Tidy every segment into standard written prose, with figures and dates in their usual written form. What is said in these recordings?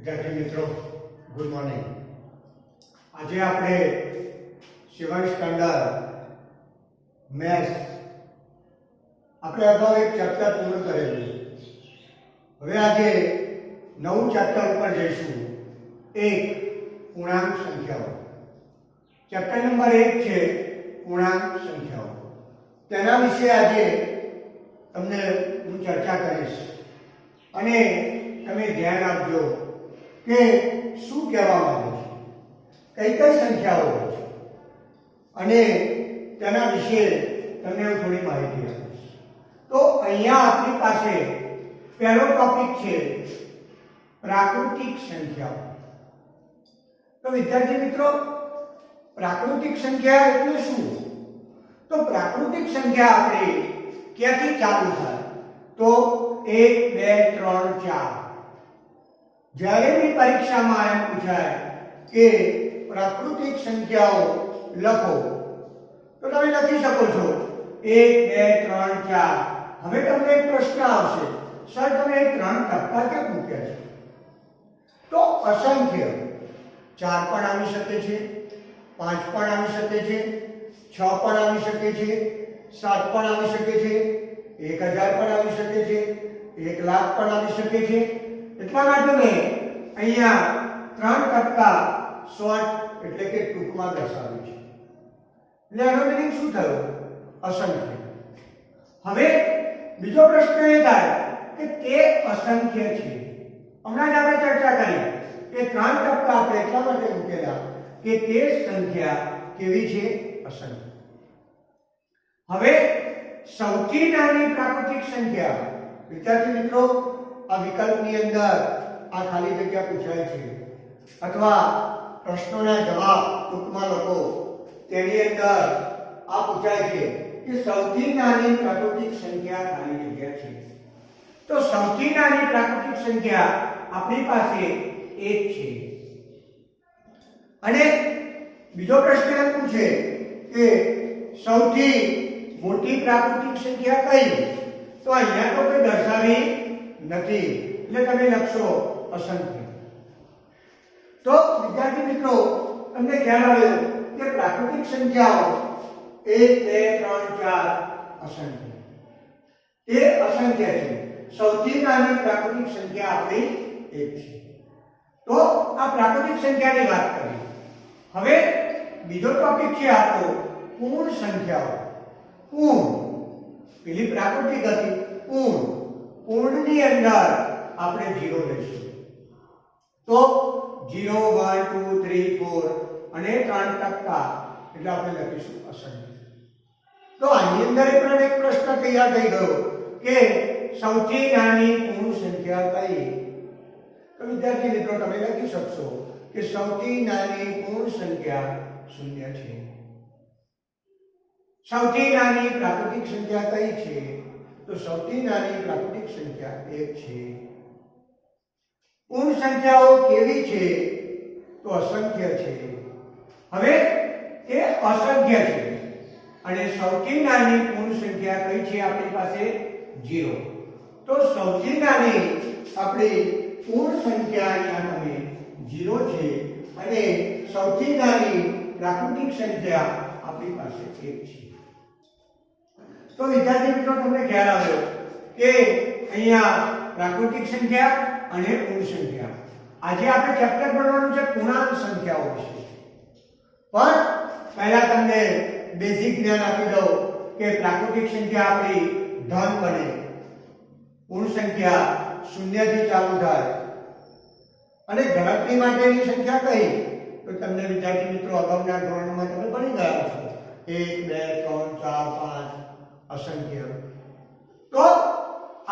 विद्यार्थी मित्रों good morning. आज આપણે 7th સ્ટાન્ડર્ડ મેથ્સ આપણે અગાઉ એક ચેપ્ટર પૂર્ણ કરેલું. હવે આજે નવું ચેપ્ટર ઉપર જઈશું. એક પૂર્ણાંક સંખ્યાઓ. ચેપ્ટર નંબર 1 છે પૂર્ણાંક સંખ્યાઓ. તેના વિશે આજે તમને હું ચર્ચા કરીશ અને તમે ધ્યાન આપજો કે શું કહેવા માંગે છે, કઈ કઈ સંખ્યાઓ હોય છે અને તેના વિશે તમને હું થોડી માહિતી આપીશ. તો અહીંયા આપણી પાસે પહેલો ટોપિક છે પ્રાકૃતિક સંખ્યાઓ. તો વિદ્યાર્થી મિત્રો, પ્રાકૃતિક સંખ્યા એટલે શું? તો પ્રાકૃતિક સંખ્યા આપણે ક્યાંથી ચાલુ થાય? તો 1 2 3 4. જ્યારે બી પરીક્ષામાં એમ પૂછાય કે પ્રાકૃતિક સંખ્યાઓ લખો તો તમે લખી શકો છો 1 2 3 4. હવે તમને એક પ્રશ્ન આવશે, સર તમે 3 ટકા કેમ મૂક્યા છે? તો અસંખ્ય 4 પણ આવી શકે છે, 5 પણ આવી શકે છે, 6 પણ આવી શકે છે, 7 પણ આવી શકે છે, 1000 પણ આવી શકે છે, 1 લાખ પણ આવી શકે છે. એટલા માટે મેં અહીંયા 3% શોર્ટ એટલે કે ટૂંકમાં દર્શાવ્યું છે. એટલે એનો મીનિંગ શું થયો? અસંખ્ય. હવે બીજો પ્રશ્ન એ થાય કે તે અસંખ્ય છે. હમણાં જ આપણે ચર્ચા કરી કે 3% આપણે એટલા માટે મૂકેલા કે તે સંખ્યા કેવી છે? અસંખ્ય. હવે સૌથી નાની પ્રાકૃતિક સંખ્યા. વિદ્યાર્થી મિત્રો, આ વિકલ્પની અંદર આ ખાલી જગ્યા પૂછાય છે અથવા પ્રશ્નોના જવાબ ટૂંકમાં લખો તેની અંદર આ પૂછાય છે કે સૌથી નાની પ્રાકૃતિક સંખ્યા ખાલી જગ્યા છે. તો સૌથી નાની પ્રાકૃતિક સંખ્યા આપણી પાસે 1 છે. અને બીજો પ્રશ્ન એમ પૂછે કે સૌથી મોટી પ્રાકૃતિક સંખ્યા કઈ? તો અહીંયા તો કોઈ દર્શાવી નથી એટલે તમે લખશો અસંખ્ય. તો વિદ્યાર્થી મિત્રો, તમને ખ્યાલ આવ્યો કે પ્રાકૃતિક સંખ્યાઓ 1 2 3 4 અસંખ્ય. એ અસંખ્ય છે. સૌથી નાની પ્રાકૃતિક સંખ્યા આપણી 1 છે. તો આ પ્રાકૃતિક સંખ્યાની વાત કરી. હવે બીજો ટોપિક છે આપણો પૂર્ણ સંખ્યાઓ. પૂર્ણ પેલી પ્રાકૃતિક હતી, પૂર્ણ. પૂર્ણની અંદર આપણે 0 લઈશું. તો 0 1 2 3 4 અને 3% એટલે આપણે લખીશું અસંખ્ય. તો આની અંદર પણ એક પ્રશ્ન તૈયાર થઈ ગયો કે સૌથી નાની પૂર્ણ સંખ્યા કઈ? તો વિદ્યાર્થી મિત્રો, તમે લખી શકશો કે સૌથી નાની પૂર્ણ સંખ્યા 0 છે. સૌથી નાની પ્રાકૃતિક સંખ્યા કઈ છે? તો સૌથી નાની પ્રાકૃતિક સંખ્યા 1 છે. પૂર્ણ સંખ્યાઓ કેવી છે? તો અસંખ્ય છે. હવે તે અસંખ્ય છે અને સૌથી નાની પૂર્ણ સંખ્યા કઈ છે આપણી પાસે? 0. તો સૌથી નાની આપણી પૂર્ણ સંખ્યા અહીંયા તમે 0 છે અને સૌથી નાની પ્રાકૃતિક સંખ્યા આપણી પાસે 1 છે. તો વિદ્યાર્થી મિત્રો, તમને ખ્યાલ આવ્યો કે અહીંયા પ્રાકૃતિક સંખ્યા અને પૂર્ણ સંખ્યા. આજે આપણે ચેપ્ટર ભણવાનું છે પૂર્ણાંક સંખ્યાઓ વિશે. પણ પહેલા તમને બેઝિક જ્ઞાન આપી દઉં કે પ્રાકૃતિક સંખ્યા આપણી ધન બને, પૂર્ણ સંખ્યા 0 થી ચાલુ થાય અને ગણતરી માટેની સંખ્યા કઈ? તો તમને વિદ્યાર્થી મિત્રો અગાઉના ધોરણમાં તમે ભણી ગયા છો 1 2 3 4 5 અસંખ્ય. તો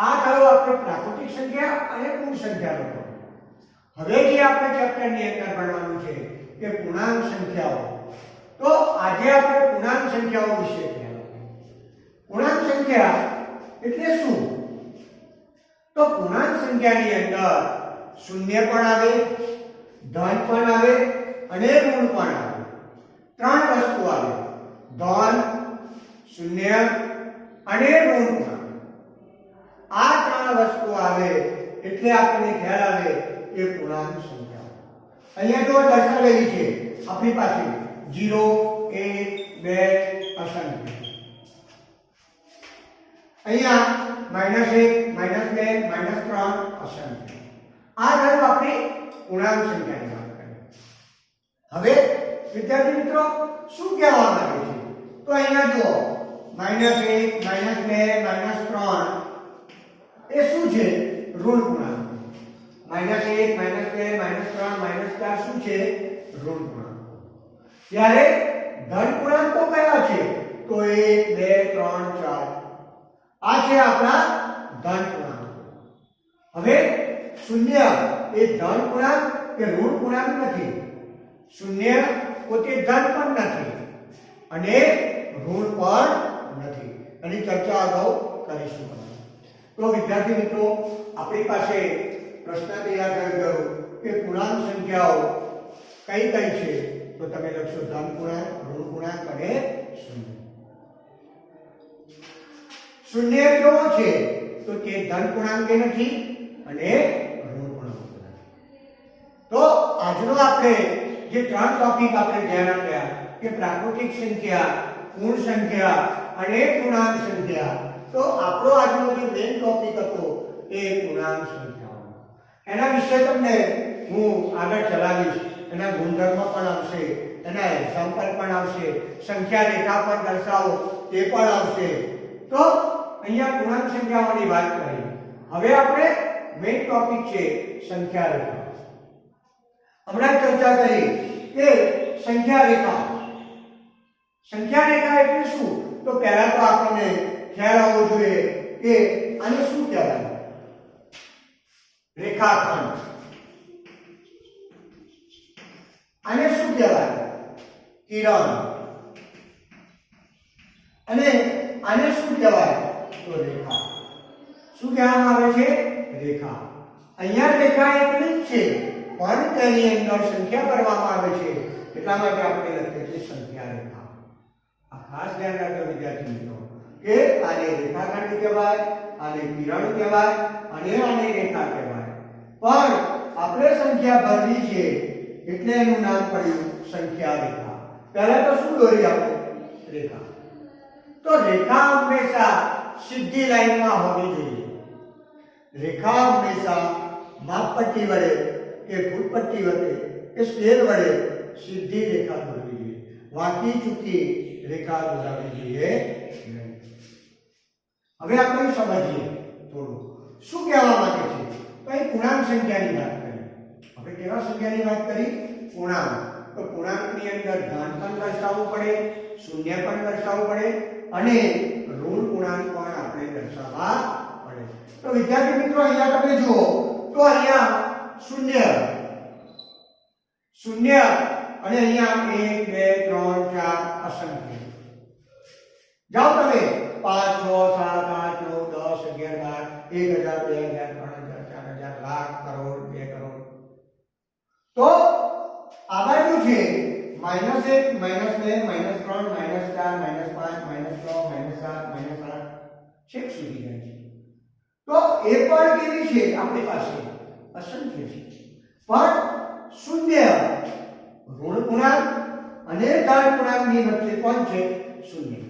આ થયો આપણે પ્રાકૃતિક સંખ્યા અને પૂર્ણ સંખ્યાનો. હવે જે આપણે ચેપ્ટરની અંદર ભણવાનું છે કે પૂર્ણાંક સંખ્યાઓ. તો આજે આપણે પૂર્ણાંક સંખ્યાઓ વિશે કહેવાનું. પૂર્ણાંક સંખ્યા એટલે શું? તો પૂર્ણાંક સંખ્યાની અંદર 0 પણ આવે, ધન પણ આવે અને ઋણ પણ આવે. 3 વસ્તુ આવે: ધન, 0 અને ઋણ. આ 3 વસ્તુ આવે એટલે આપણને ખ્યાલ આવે એ પૂર્ણાંક સંખ્યાઓ. અહીંયા જો દર્શાવેલી છે આપણી પાસે 0 1 2 અસંખ્ય. અહીંયા -1 -2 -3 અસંખ્ય. આ ધર્મ આપણી પૂર્ણાંક સંખ્યાની વાત કરી. હવે વિદ્યાર્થી મિત્રો શું કહેવા માંગે છે? તો અહીંયા જુઓ -1 -2 -3 એ શું છે? ઋણ પૂર્ણાંક. -1 -2 -3 -4 શું છે? ઋણ પૂર્ણાંક. ત્યારે ધન પૂર્ણાંકો કયા છે? તો 1 2 3 4 આ છે આપણા ધન પૂર્ણાંકો. હવે શૂન્ય એ ધન પૂર્ણાંક કે ઋણ પૂર્ણાંક નથી. શૂન્ય પોતે ધન પણ નથી અને ઋણ પણ નથી. એની ચર્ચા અગાઉ કરીશું. તો વિદ્યાર્થી મિત્રો આપણી પાસે પ્રશ્ન તૈયાર કર્યો કે પૂર્ણાંક સંખ્યાઓ કઈ કઈ છે? તો તમે લખશો ધન પૂર્ણાંક, ઋણ પૂર્ણાંક અને શૂન્ય. શૂન્ય કેવો છે? તો તે ધન પૂર્ણાંક નથી અને ઋણ પૂર્ણાંક નથી. તો આજનો આપણે જે ત્રણ ટોપિક આપણે ધ્યાન આપ્યા કે પ્રાકૃતિક સંખ્યા, પૂર્ણ સંખ્યા અને પૂર્ણાંક સંખ્યા. તો આપણો આજનો જે મેઇન ટોપિક હતો એ પૂર્ણાંક સંખ્યાઓ. એના વિશે તમને હું આગળ ચલાવીશ. એના ગુણધર્મ પણ આવશે, એના એક્ઝામ્પલ પણ આવશે, સંખ્યા રેખા પર દર્શાવો તે પણ આવશે. તો અહીંયા પૂર્ણાંક સંખ્યાઓની વાત કરી. હવે આપણે મેઇન ટોપિક છે સંખ્યા રેખા. હમણાં ચર્ચા કરી કે સંખ્યા રેખા. સંખ્યા રેખા એટલે શું? તો પહેલા તો આપણને ખ્યાલ આવવો જોઈએ કે આને શું કહેવાય? રેખાખંડ. આને શું કહેવાય? કિરણ. અને આને શું કહેવાય? તો રેખા. શું કહેવામાં આવે છે? રેખા. અહીંયા રેખા એકલી જ છે પણ તેની અંદર સંખ્યા કરવામાં આવે છે એટલા માટે આપણે લખીએ છીએ સંખ્યા રેખા. આ ખાસ ધ્યાન રાખજો વિદ્યાર્થી મિત્રો કે આને રેખાખંડ કહેવાય, આને કિરણ કહેવાય અને આને રેખા કહેવાય. પણ આપણે સંખ્યા ભરવી છે એટલે એનું નામ પડ્યું સંખ્યા રેખા. પહેલા તો શું દોરી આપણે? રેખા. તો રેખા હંમેશા સીધી લાઈનમાં હોવી જોઈએ. રેખા હંમેશા માપપટ્ટી વડે કે ફૂટપટ્ટી વડે કે સ્કેલ વડે સીધી રેખા દોરવી જોઈએ. વાંકી ચૂકી રેખા દોરાવી જોઈએ નહીં. હવે આપણે સમજીએ થોડું શું કહેવા માંગે છે. તો અહીં પૂર્ણાંક સંખ્યાની વાત કરી. આપણે કેવા સંખ્યાની વાત કરી? પૂર્ણાંક. તો પૂર્ણાંકની અંદર ધન પણ દર્શાવવું પડે, શૂન્ય પણ દર્શાવવું પડે અને ઋણ પૂર્ણાંક પણ આપણે દર્શાવવા પડે. તો વિદ્યાર્થી મિત્રો અહીંયા તમે જુઓ તો અહીંયા શૂન્ય શૂન્ય અને અહીંયા 1 2 3 4 અસંખ્ય. જાઓ તમે 5 6 7 8 9 10 11 12 1000 2000 3000 4000 લાખ કરોડ 2 કરોડ. તો આ બાજુ છે -1 -2 -3 -4 -5 -6 -7 -8 છેક સુધી જાય છે. તો એ પણ કેવી છે? આપણી પાસે અસંખ્ય છે. પણ શૂન્ય ઋણ પૂર્ણાંક અને ધન પૂર્ણાંકની વચ્ચે કોણ છે? શૂન્ય.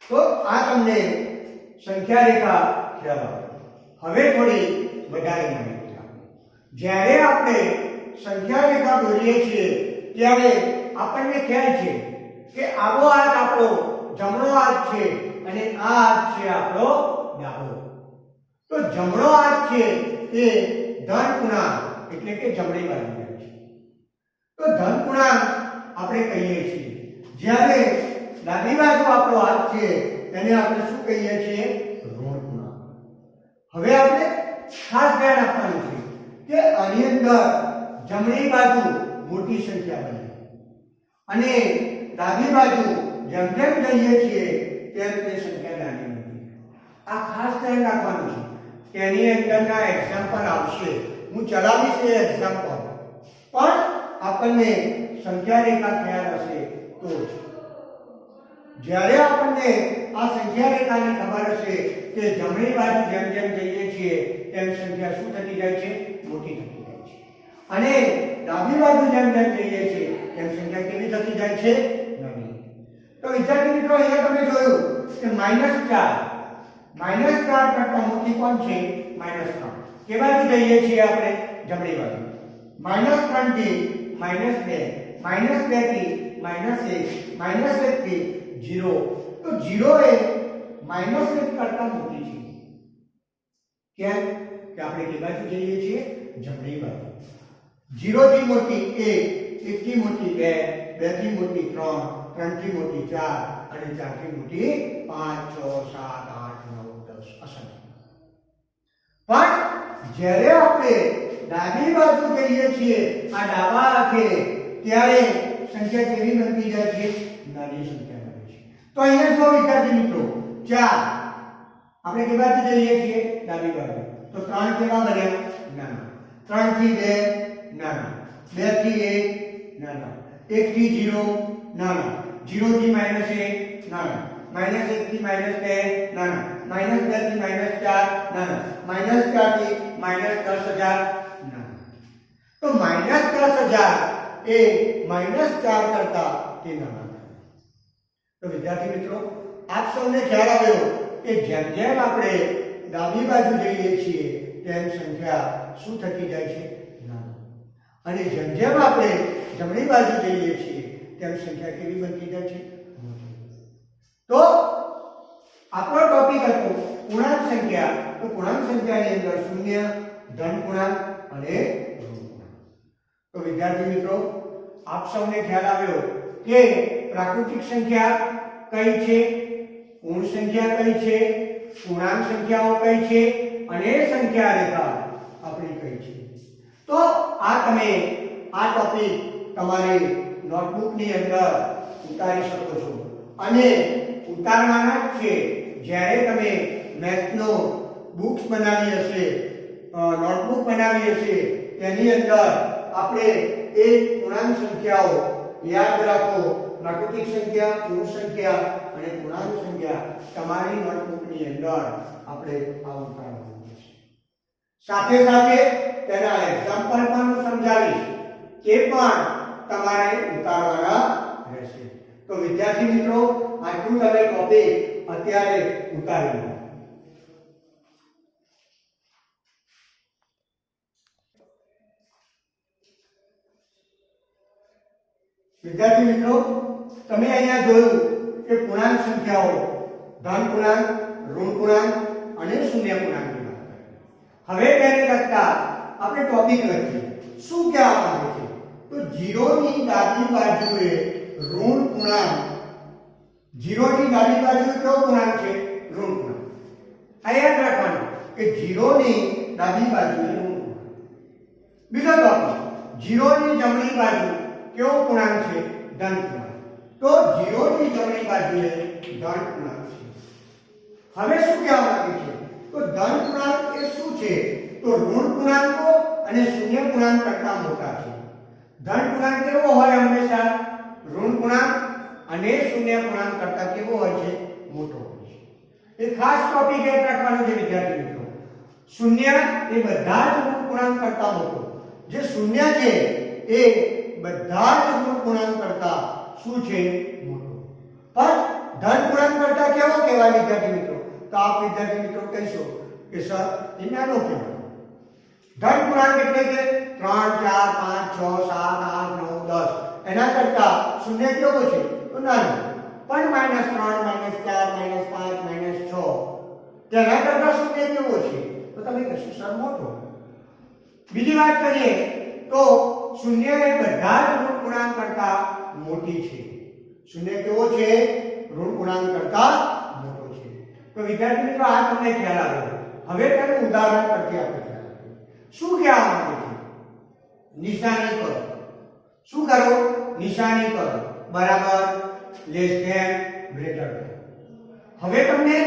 તો આ તમને સંખ્યા રેખા કહેવાય. હવે થોડી વધારે માહિતી આપો. જ્યારે આપણે સંખ્યા રેખા દોરીએ છીએ ત્યારે આપણને ખ્યાલ છે કે આવો હાથ આપણો જમણો હાથ છે અને આ હાથ છે આપણો ડાબો. તો જમણો હાથ છે એ ધન પૂર્ણાંક એટલે કે જમણી બાજુ જાય છે. તો ધન પૂર્ણાંક આપણે કહીએ છીએ. જ્યારે ડાબી બાજુ આપણો હાથ છે તેને આપણે શું કહીએ છીએ? ઋણ પૂર્ણાંક. હવે આપણે ખાસ ધ્યાન આપવાનું છે કે આની અંદર જમણી બાજુ મોટી સંખ્યા બને અને ડાબી બાજુ જેમ જેમ જઈએ છીએ તેમ તે સંખ્યા નાની બને. આ ખાસ ધ્યાન રાખવાનું છે. તેની અંદરના એક્ઝામ્પલ આવશે, હું ચલાવીશ એ એક્ઝામ્પલ, પણ આપણને સંખ્યા રેખા ખ્યાલ હશે તો જ. જ્યારે આપણને આ સંખ્યા રેખાની ખબર હશે કે જમણી બાજુ જેમ જેમ જઈએ છીએ તેમ સંખ્યા શું થતી જાય છે? મોટી થતી જાય છે. અને ડાબી બાજુ જેમ જેમ જઈએ છીએ તેમ સંખ્યા કેવી થતી જાય છે? નાની. તો વિદ્યાર્થી મિત્રો અહીંયા તમે જોયું કે -4 કરતા મોટી કોણ છે? -3. કે બાજુ જઈએ છીએ આપણે? જમણી બાજુ. -3 થી -2, -2 થી -1, -1 થી 0. તો 0 એ -1 કરતા મોટી છે. કેમ? કે આપણે કે બાજુ જઈએ છીએ? જમણી બાજુ. 0 થી મોટી 1, 1 થી મોટી 2, 2 થી મોટી 3, 3 થી મોટી 4 અને 4 થી મોટી 5, 6, 7, 8, 9, 10 અસંખ્ય. પણ જ્યારે આપણે ડાબી બાજુ જઈએ છીએ આ ડાબા હાથે ત્યારે સંખ્યા કેવી બનતી જાય છે? નાની સંખ્યા બને છે. તો અહીંયા જો વિદ્યાર્થી મિત્રો 4 આપણે કે બાજુ જઈએ છીએ? ડાબી બાજુ. તો 3 કેવા બન્યા? નાના. 3 થી 2 નાના, 2 થી 1 નાના, 1 થી 0 નાના, 0 થી -1 નાના, -1 થી -2 નાના, -2 થી -4 નાના, -4 થી -10,000 નાના. તો -10,000 એ -4 કરતા તે નાના. તો વિદ્યાર્થી મિત્રો આપ સૌને ખ્યાલ આવ્યો કે જેમ જેમ આપણે ડાબી બાજુ જઈએ છીએ તેમ સંખ્યા શું થતી જાય છે? નાની. અને જેમ જેમ આપણે જમણી બાજુ જઈએ છીએ તેમ સંખ્યા કેવી બનતી જાય છે? મોટી. તો આપણો ટોપિક હતો પૂર્ણાંક સંખ્યા. તો પૂર્ણાંક સંખ્યાની અંદર શૂન્ય, ધન પૂર્ણાંક અને ઋણ પૂર્ણાંક. તો વિદ્યાર્થી મિત્રો આપ સૌને ખ્યાલ આવ્યો કે પ્રાકૃતિક સંખ્યા કઈ છે, પૂર્ણ સંખ્યા કઈ છે, પૂર્ણાંક સંખ્યાઓ કઈ છે અને સંખ્યા રેખા આપણી કઈ છે. તો આ તમે આ ટોપિક તમારી નોટબુકની અંદર ઉતારી શકો છો અને ઉતારવાના જ છે. જ્યારે તમે મેથ્સનો બુક્સ બનાવી હશે, નોટબુક બનાવી હશે, તેની અંદર આપણે એ પૂર્ણાંક સંખ્યાઓ યાદ રાખો. પ્રાકૃતિક સંખ્યા, પૂર્ણ સંખ્યા અને પૂર્ણાંક સંખ્યા તમારી નોટબુકની અંદર આપણે આ ઉતારવાનું છે. સાથે સાથે તેના એક્ઝામ્પલ પણ હું સમજાવીશ કે પણ તમારે ઉતારવાના રહેશે. તો વિદ્યાર્થી મિત્રો આટલું તમે ટોપિક અત્યારે ઉતારી લો. વિદ્યાર્થી મિત્રો તમે અહીંયા જોયું કે પૂર્ણાંક સંખ્યાઓ ધન પૂર્ણાંક, ઋણ પૂર્ણાંક અને શૂન્ય પૂર્ણાંકની વાત કરી. હવે તેને લગતા આપણે ટોપિક લખીએ. શું કહેવા માંગે છે? તો 0 ની ડાબી બાજુએ ઋણ પૂર્ણાંક, 0 ની ડાબી બાજુએ કયો પૂર્ણાંક છે? ઋણ પૂર્ણાંક. આ યાદ રાખવાનું કે 0 ની ડાબી બાજુએ ઋણ પૂર્ણાંક. બીજો ટોપિક 0 ની જમણી બાજુ કેવો પૂર્ણાંક છે? ધન પૂર્ણાંક. તો 0 ની જમણી બાજુએ ધન પૂર્ણાંક છે. હવે શું કહેવા માંગે છે? તો ધન પૂર્ણાંક એ શું છે? તો ઋણ પૂર્ણાંકો અને શૂન્ય પૂર્ણાંક કરતા મોટા છે. ધન પૂર્ણાંક કેવો હોય? હંમેશા ઋણ પૂર્ણાંક અને શૂન્ય પૂર્ણાંક કરતા કેવો હોય છે? મોટો હોય છે. એ ખાસ ટોપિક યાદ રાખવાનો છે વિદ્યાર્થી મિત્રો. શૂન્ય એ બધા જ ઋણ પૂર્ણાંક કરતા મોટો. જે શૂન્ય છે એ બધા જ ઋણ પૂર્ણાંક કરતા શું છે? મોટો. પણ ધન પૂર્ણાંક કરતા કેવો કહેવાય વિદ્યાર્થી મિત્રો? તો આપ વિદ્યાર્થી મિત્રો કહેશો કે સર એ નાનો કહેવાય. ધન પૂર્ણાંક એટલે કે 3, 4, 5, 6, 7, 8, 9, 10 એના કરતા શૂન્ય કેવો છે? તો નાનો. પણ -3, -4, -5, -6 તેના કરતા શૂન્ય કેવો છે? તો તમે કહેશો સર મોટો. બીજી વાત કરીએ તો શૂન્ય એ બધા જ ઋણ પૂર્ણાંક કરતા મોટી છે. શૂન્ય કેવો છે? ઋણ પૂર્ણાંક કરતા મોટો છે. તો વિદ્યાર્થી મિત્રો આ તમને ખ્યાલ આવ્યો. હવે તેનું ઉદાહરણ પરથી આપણે ખ્યાલ આપીએ. શું કહેવા માંગે છે? નિશાની કરો. શું કરો? નિશાની કરો. બરાબર, લેસ ધેન, ગ્રેટર ધેન. હવે તમને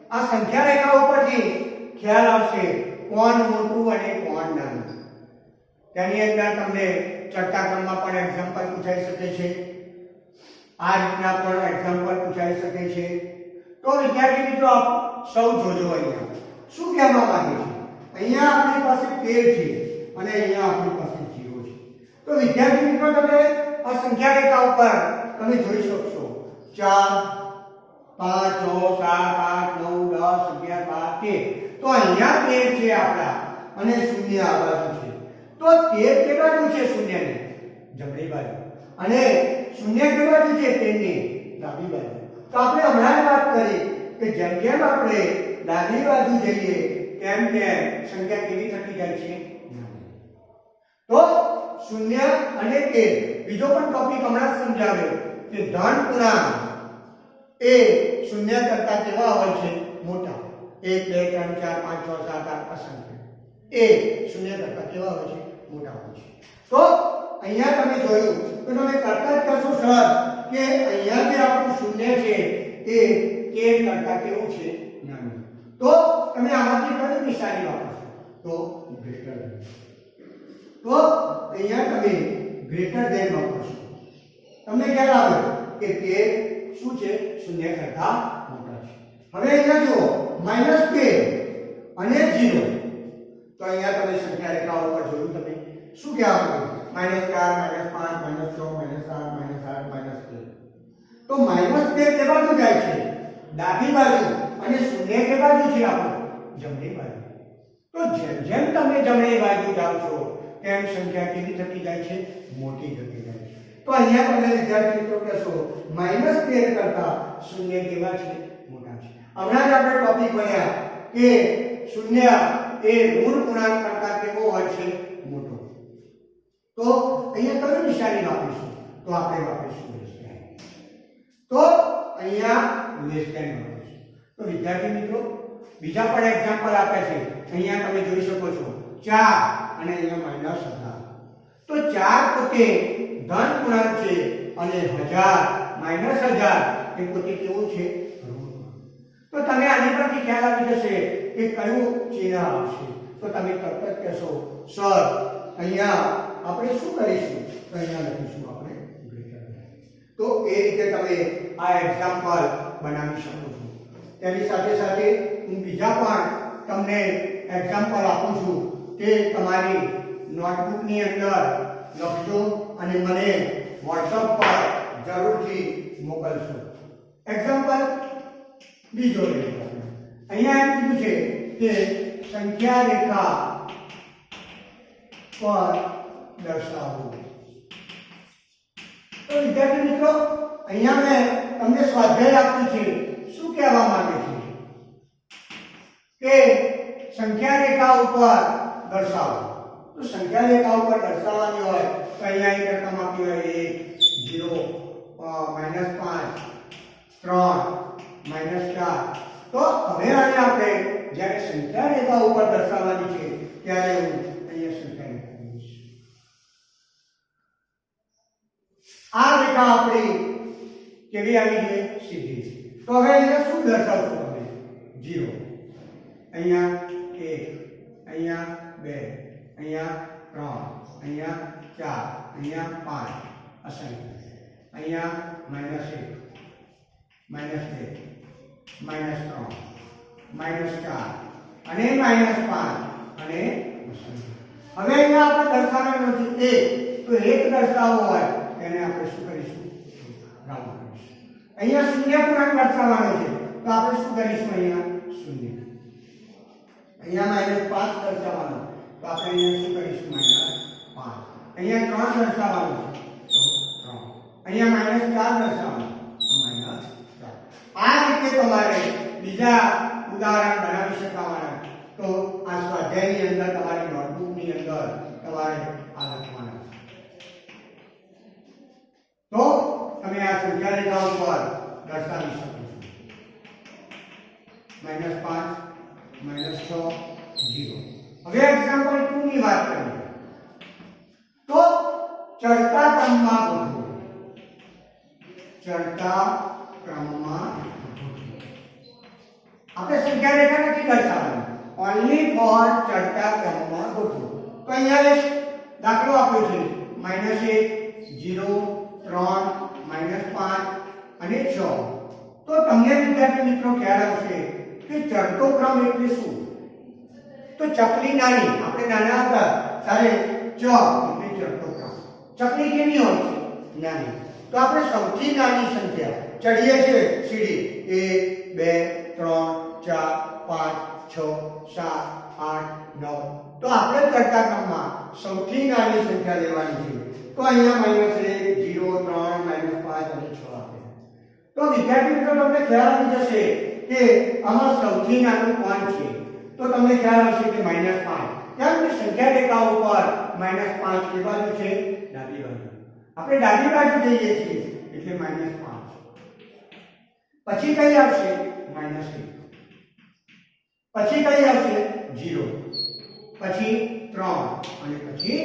આ સંખ્યા રેખા ઉપરથી ખ્યાલ આવશે કોણ મોટું અને કોણ નાનું. તેની અંદર તમને ચટ્ટાક્રમમાં પણ એક્ઝામ્પલ પૂછાઈ શકે છે. આ રીતના પણ એક્ઝામ્પલ પૂછાઈ શકે છે. તો તો વિદ્યાર્થી મિત્રો આપ સૌ જોજો અહીંયા શું કહેવા માંગે છે અહીંયા આપણી પાસે 13 છે અને અહીંયા આપણી પાસે 0 છે તો વિદ્યાર્થી મિત્રો તમે આ સંખ્યા રેખા ઉપર તમે જોઈ શકશો 4 5 6 7 8 9 10 11 12 13 તો અહીંયા 13 છે આપણા અને શૂન્ય આ બાજુ છે તો 13 કે બાજુ છે શૂન્યની જમણી બાજુ અને શૂન્ય કે બાજુ છે 13 ની ડાબી બાજુ તો આપણે હમણાં જ વાત કરી કે જેમ જેમ આપણે ડાબી બાજુ જઈએ તેમ તેમ સંખ્યા કેવી થતી જાય છે તો શૂન્ય અને 13 બીજો પણ ટોપિક હમણાં સમજાવ્યો કે ધન પૂર્ણાંક એ શૂન્ય કરતા કેવા હોય છે મોટા 1 2 3 4 5 6 7 8 અસંખ્ય એ શૂન્ય કરતા કેવા હોય છે મોટા હોય છે તો અહીંયા તમે જોયું તો તમે કરતા જ કરશો સર કે અહીંયા જે આપણું શૂન્ય છે એ 13 કરતા કેવું છે નાનું તો તમે આમાંથી કઈ નિશાની વાપરશો તો ગ્રેટર ધેન તો અહીંયા તમે ગ્રેટર ધેન વાપરશો તમને ખ્યાલ આવે કે 13 શું છે શૂન્ય કરતા મોટા છે હવે અહીંયા જુઓ -13 અને 0 તો અહીંયા તમે સંખ્યા રેખા ઉપર જોયું તમે શું કહેવા માંગે -4 -5 -6 -7 -8 -13 તો -13 કે બાજુ જાય છે ડાબી બાજુ અને શૂન્ય કે બાજુ છે આપણું જમણી બાજુ તો જેમ જેમ તમે જમણી બાજુ જાવ છો તેમ સંખ્યા કેવી થતી જાય છે મોટી થતી જાય છે તો અહીંયા તમે વિદ્યાર્થી મિત્રો કહેશો -13 કરતા શૂન્ય કેવા છે મોટા છે હમણાં જ આપણે ટોપિક ભણ્યા કે શૂન્ય એ ઋણ પૂર્ણાંક કરતા કેવો હોય છે મોટો તો અહીંયા કઈ નિશાની વાપરીશું તો આપણે વાપરીશું લેસ ધેન તો અહીંયા લેસ ધેન વાપરીશું તો વિદ્યાર્થી મિત્રો બીજા પણ એક્ઝામ્પલ આપે છે અહીંયા તમે જોઈ શકો છો 4 અને અહીંયા -18 તો 4 પોતે ધન પૂર્ણાંક છે અને 1000 એ પોતે કેવું છે ઋણ તો તમે આની પરથી ખ્યાલ આવી જશે કે કયું ચિહ્ન આવશે તો તમે તરત જ કહેશો સર અહીંયા આપણે શું કરીશું તો અહીંયા લખીશું આપણે ગ્રેટર ધેન તો એ રીતે તમે આ એક્ઝામ્પલ બનાવી શકો છો તેની સાથે સાથે હું બીજા પણ તમને એક્ઝામ્પલ આપું છું કે તમારી નોટબુકની અંદર લખજો અને મને WhatsApp પર જરૂરથી મોકલશો એક્ઝામ્પલ બીજો લઈએ અહીંયા એમ કીધું છે કે સંખ્યા રેખા પર દર્શાવો તો વિદ્યાર્થી મિત્રો અહીંયા મેં તમને સ્વાધ્યાય આપ્યું છે શું કહેવા માંગે છે કે સંખ્યા રેખા ઉપર દર્શાવો તો સંખ્યા રેખા ઉપર દર્શાવવાની હોય તો અહીંયા એક રકમ આપી હોય 1 0 -5 3 -4 તો હવે આને આપણે જ્યારે સંખ્યા રેખા ઉપર દર્શાવવાની છે ત્યારે હું અહીંયા સંખ્યા રેખા દોરીશ આ રેખા આપણી કેવી આવી છે સીધી તો હવે અહીંયા શું દર્શાવશો તમે 0 અહીંયા 1 અહીંયા 2 અહીંયા 3 અહીંયા 4 અહીંયા 5 અસંખ્ય અહીંયા -1 -2 -3 -4 અને -5 અને હવે અહીંયા આપણે દર્શાવવાનું છે 1 તો 1 દર્શાવવો હોય તેને આપણે શું કરીશું રાઉન્ડ કરીશું અહીંયા શૂન્ય પૂર્ણાંક દર્શાવવાનો છે તો આપણે શું કરીશું અહીંયા શૂન્ય અહીંયા -5 દર્શાવવાનો તો આપણે અહીંયા શું કરીશું -5 અહીંયા 3 દર્શાવવાનું છે તો 3 અહીંયા -4 દર્શાવવાનું તો -4 આ રીતે તમારે બીજા ઉદાહરણ બનાવી શકાવાના તો આ સ્વાધ્યાયની અંદર તમારી નોટબુકની અંદર તમારે આ લખવાના તો તમે આ સંખ્યા રેખા ઉપર દર્શાવી શકો છો -5 -6 0 હવે એક્ઝામ્પલ 2 ની વાત કરીએ તો ચડતા ક્રમમાં ગોઠવો ચડતા ક્રમમાં આપણે સંખ્યા રેખા નથી દર્શાવવાની ઓન્લી ફોર ચડતા ક્રમમાં ગોઠવો તો અહીંયા એક દાખલો આપ્યો છે -1 0 3 -5 અને 6 તો તમને વિદ્યાર્થી મિત્રો ખ્યાલ આવશે કે ચડતો ક્રમ એટલે શું? તો ચકલી નાની, આપણે નાના હતા ત્યારે ચ એટલે ચડતો ક્રમ. ચકલી કેવી હોય છે? નાની. તો આપણે સૌથી નાની સંખ્યા ચડીએ છીએ સીડી 1 2 3 4 5 6 7 8 9. તો આપણે ચડતા ક્રમમાં સૌથી નાની સંખ્યા લેવાની છે. તો અહીંયા -1 0 3 -5 અને 6 આપે. તો વિદ્યાર્થી મિત્રો તમને ખ્યાલ આવી જશે કે આમાં સૌથી નાનું કોણ છે? તો તમને ખ્યાલ આવશે કે -5. કેમ કે સંખ્યા રેખા ઉપર -5 કે બાજુ છે? ડાબી બાજુ. આપણે ડાબી બાજુ જઈએ છીએ એટલે -5. પછી કઈ આવશે? -1. પછી કઈ આવશે? 0. પછી 3 અને પછી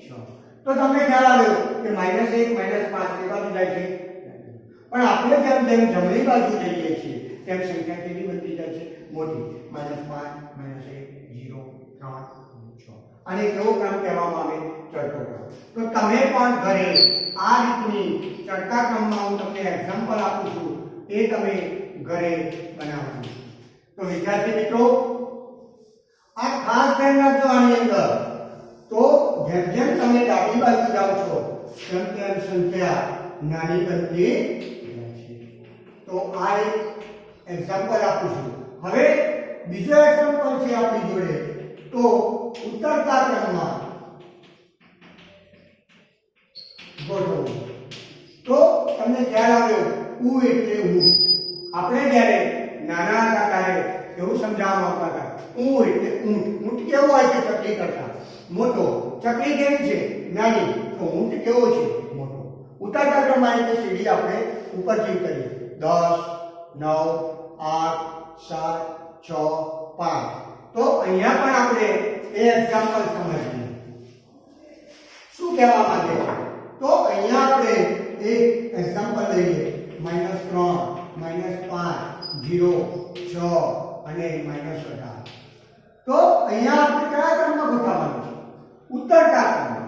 6. તો તમને ખ્યાલ આવ્યો કે -1 -5 કે બાજુ જાય છે. પણ આપણે જેમ જેમ જમણી બાજુ જઈએ છીએ તેમ સંખ્યા કેવી બનતી જાય છે? મોટી. -5 -1 0 3 6. અને કેવો ક્રમ કહેવામાં આવે? ચડતો ક્રમ. તો તમે પણ ઘરે આ રીતની ચડતા ક્રમમાં હું તમને એક્ઝામ્પલ આપું છું, એ તમે ઘરે બનાવવાનું. તો વિદ્યાર્થી મિત્રો આ ખાસ ધ્યાન રાખજો આની અંદર. તો જેમ જેમ તમે ડાબી બાજુ જાઓ છો તેમ તેમ સંખ્યા નાની બનતી જાય છે. તો આ એક એક્ઝામ્પલ આપું છું. હવે બીજો એક્ઝામ્પલ છે આપણી જોડે. તો ઉતરતા ક્રમમાં ગોઠવવું. તો તમને ખ્યાલ આવ્યો ઉ એટલે ઊંટ. આપણે જ્યારે નાના હતા ત્યારે એવું સમજાવવામાં આવતા હતા, ઉ એટલે ઊંટ. ઊંટ કેવો હોય છે? ચકલી કરતા મોટો. ચકલી કેવી છે? નાની. તો ઊંટ કેવો છે? મોટો. ઉતરતા ક્રમમાં એટલે સીડી આપણે ઉપરથી કરીએ 10 9 8 7 6 5. તો અહીંયા પણ આપણે એ એક્ઝામ્પલ સમજીએ. શું કહેવા માંગે છે? તો અહીંયા આપણે એક એક્ઝામ્પલ લઈએ. -3 -5 0 6 અને -18. તો અહીંયા આપણે કયા ક્રમમાં ગોઠવવાનું છે? ઉતરતા ક્રમમાં.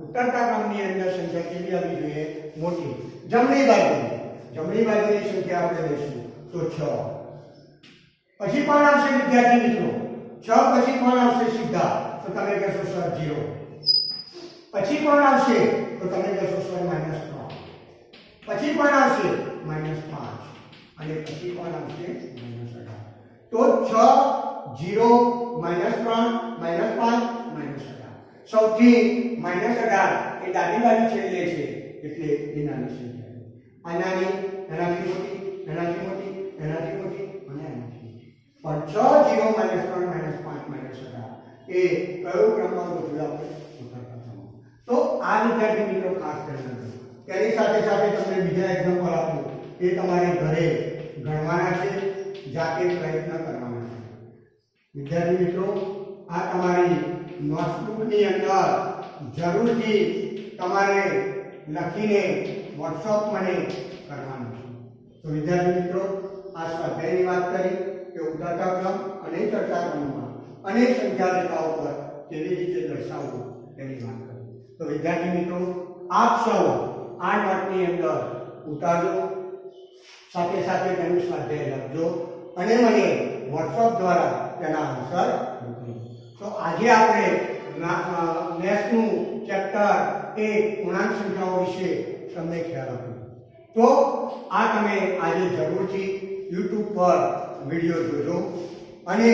ઉતરતા ક્રમની અંદર સંખ્યા કેવી આવવી જોઈએ? મોટી. જમણી બાજુની સંખ્યા આપણે લઈશું તો 6. પછી કોણ આવશે વિદ્યાર્થી મિત્રો? 6 પછી કોણ આવશે સીધા? તો તમે કહેશો સર 0. પછી કોણ આવશે? તો તમે કહેશો સર -3. પછી કોણ આવશે? -5. અને પછી કોણ આવશે? -18. તો 6 0 -3 -5 -18. સૌથી -18 એ ડાબી બાજુ છેલ્લે છે એટલે એ નાની સંખ્યા. આ નાની, એનાથી મોટી, એનાથી મોટી, એનાથી મોટી અને એનાથી મોટી. પણ 6 0 -3 -5 -18 એ કયો ક્રમમાં ગોઠવ્યું આપણે? ઉતરતા ક્રમમાં. તો આ વિદ્યાર્થી મિત્રો ખાસ ધ્યાન રાખજો. તેની સાથે સાથે તમને બીજા એક્ઝામ્પલ આપું, એ તમારે ઘરે ગણવાના છે, જાતે પ્રયત્ન કરવાના છે. વિદ્યાર્થી મિત્રો આ તમારી નોટબુકની અંદર જરૂરથી તમારે લખીને WhatsApp મને કરવાનું છે. તો વિદ્યાર્થી મિત્રો આ સ્વાધ્યાયની વાત કરી કે ઉતરતા ક્રમ અને ચડતા ક્રમમાં અનેક સંખ્યા રેખાઓ પર કેવી રીતે દર્શાવવું તેની વાત કરી. તો વિદ્યાર્થી મિત્રો આપ સૌ આ નોટની અંદર ઉતારજો, સાથે સાથે તેનું સ્વાધ્યાય લખજો અને મને WhatsApp દ્વારા તેના આન્સર મોકલો. તો આજે આપણે મેથ્સનું ચેપ્ટર 1 પૂર્ણાંક સંખ્યાઓ વિશે તમને ખ્યાલ આપ્યો. તો આ તમે આજે જરૂરથી YouTube પર વિડીયો જોજો અને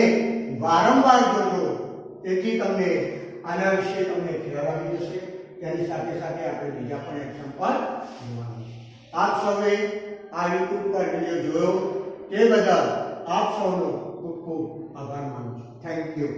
વારંવાર જોજો, તેથી તમને આના વિશે તમને ખ્યાલ આવી જશે. તેની સાથે સાથે આપણે બીજા પણ એક્ઝામ્પલ જોવાના છે. આપ સૌએ આ YouTube પર વિડીયો જોયો તે બદલ આપ સૌનો ખૂબ ખૂબ આભાર માનું છું. Thank you.